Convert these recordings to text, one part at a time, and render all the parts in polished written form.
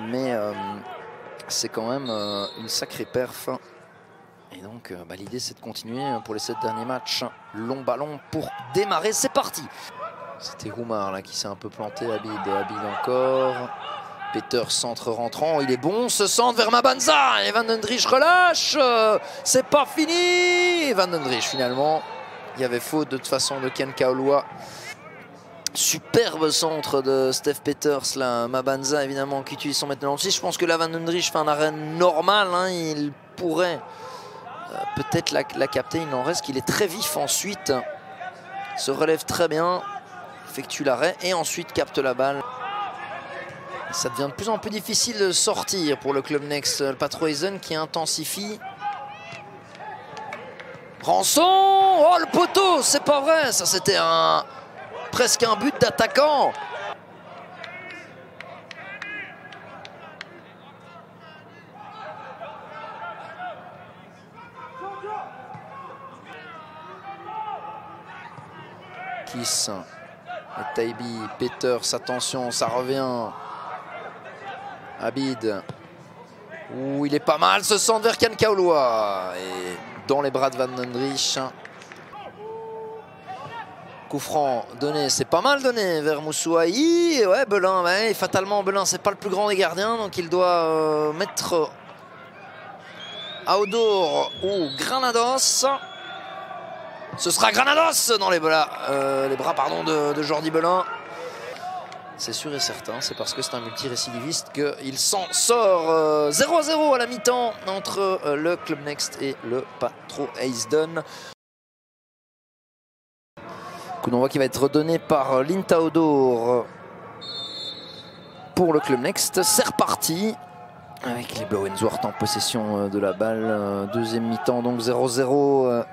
mais c'est quand même une sacrée perf. Et donc l'idée c'est de continuer pour les 7 derniers matchs. Long ballon pour démarrer, c'est parti. C'était Roumar là qui s'est un peu planté. Abid encore. Peter, centre rentrant, il est bon, ce centre vers Mabanza, et Van den Driesch relâche, c'est pas fini. Van den Driesch finalement, il y avait faute de toute façon de Ken Kaolua. Superbe centre de Stef Peters là, Mabanza évidemment qui utilise son maintenant aussi. Je pense que là Van den Driesch fait un arrêt normal, hein, il pourrait peut-être la capter, il n'en reste qu'il est très vif ensuite, se relève très bien, effectue l'arrêt et ensuite capte la balle. Ça devient de plus en plus difficile de sortir pour le Club Next. Le Patroisen qui intensifie. Rançon! Oh le poteau! C'est pas vrai! Ça c'était presque un but d'attaquant. Kiss. Et Taibi, Peters, attention, ça revient. Abid, il est pas mal ce centre vers Ken Kaolua et dans les bras de Van den Driesch. Coup franc donné, c'est pas mal donné vers Moussouaï. Ouais, Belin, ouais, fatalement Belin c'est pas le plus grand des gardiens, donc il doit mettre Aoudor ou Granados. Ce sera Granados dans les bras de Jordi Belin. C'est sûr et certain, c'est parce que c'est un multirécidiviste qu'il s'en sort. 0-0 à la mi-temps entre le Club Next et le Patroisen. Coup d'envoi qui va être redonné par Lintaudor pour le Club Next. C'est reparti avec les Blauenzwart en possession de la balle. Deuxième mi-temps, donc 0-0.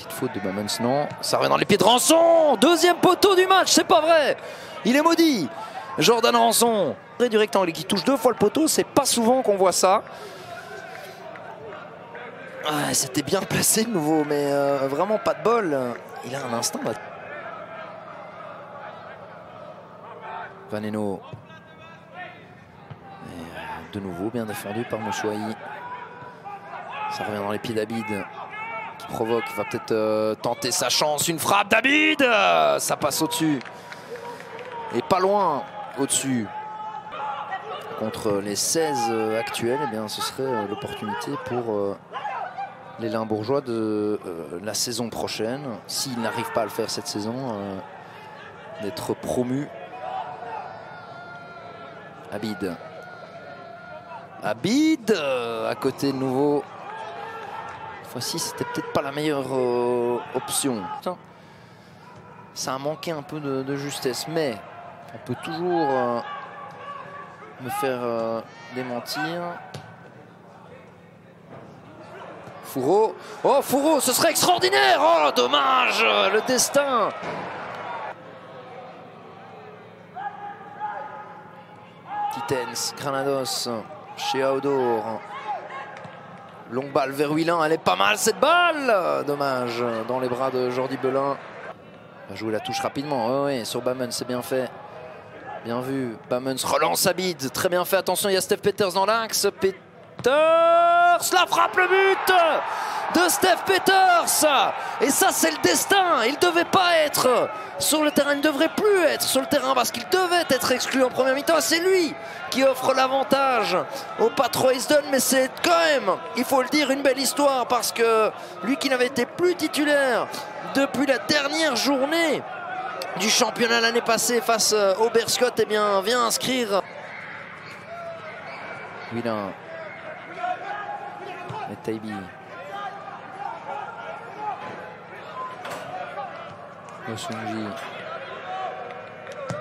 Faute de Bammons, non. Ça revient dans les pieds de Rançon. Deuxième poteau du match, c'est pas vrai. Il est maudit. Jordan Rançon. Du rectangle qui touche 2 fois le poteau, c'est pas souvent qu'on voit ça. C'était bien placé de nouveau, mais vraiment pas de bol. Il a un instinct. Vaneno. Et, de nouveau bien défendu par Moussouaï. Ça revient dans les pieds d'Abid. Qui provoque, va peut-être tenter sa chance, une frappe d'Abid, ça passe au-dessus et pas loin au-dessus. Contre les 16 actuels, eh bien, ce serait l'opportunité pour les Limbourgeois de la saison prochaine, s'ils n'arrivent pas à le faire cette saison, d'être promus. Abid, à côté de nouveau. Voici, c'était peut-être pas la meilleure option. Ça a manqué un peu de justesse, mais on peut toujours me faire démentir. Fourreau. Oh, Fourreau, ce serait extraordinaire. Oh, dommage, le destin. Titens, Granados, chez Aoudor. Longue balle vers Huilin, elle est pas mal cette balle. Dommage, dans les bras de Jordi Belin. Il va jouer la touche rapidement, oui, sur Bammons, c'est bien fait. Bien vu, Bammons relance Abid, très bien fait, attention, il y a Stef Peters dans l'axe. Peters, la frappe, le but de Stef Peters. Et ça, c'est le destin, il ne devait pas être sur le terrain, il ne devrait plus être sur le terrain parce qu'il devait être exclu en première mi-temps. C'est lui qui offre l'avantage au Patroisen, mais c'est quand même, il faut le dire, une belle histoire parce que lui qui n'avait été plus titulaire depuis la dernière journée du championnat l'année passée face au Berscott, eh bien, vient inscrire. Huilin. Et Taibi. Osunji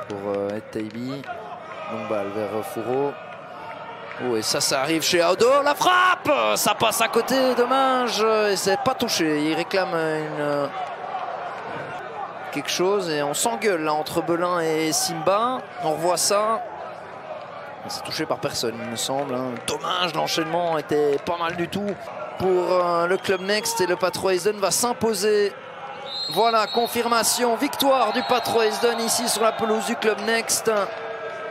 pour Ed Taibi. Longue balle vers Fourreau. Oh, et ça arrive chez Aoudor. La frappe, ça passe à côté, dommage. Et c'est pas touché. Il réclame quelque chose et on s'engueule là entre Belin et Simba. On revoit ça. C'est touché par personne, il me semble. Dommage, l'enchaînement était pas mal du tout pour le Club Next et le Patroisen va s'imposer Voilà, confirmation, victoire du Patro Esden ici sur la pelouse du Club Next.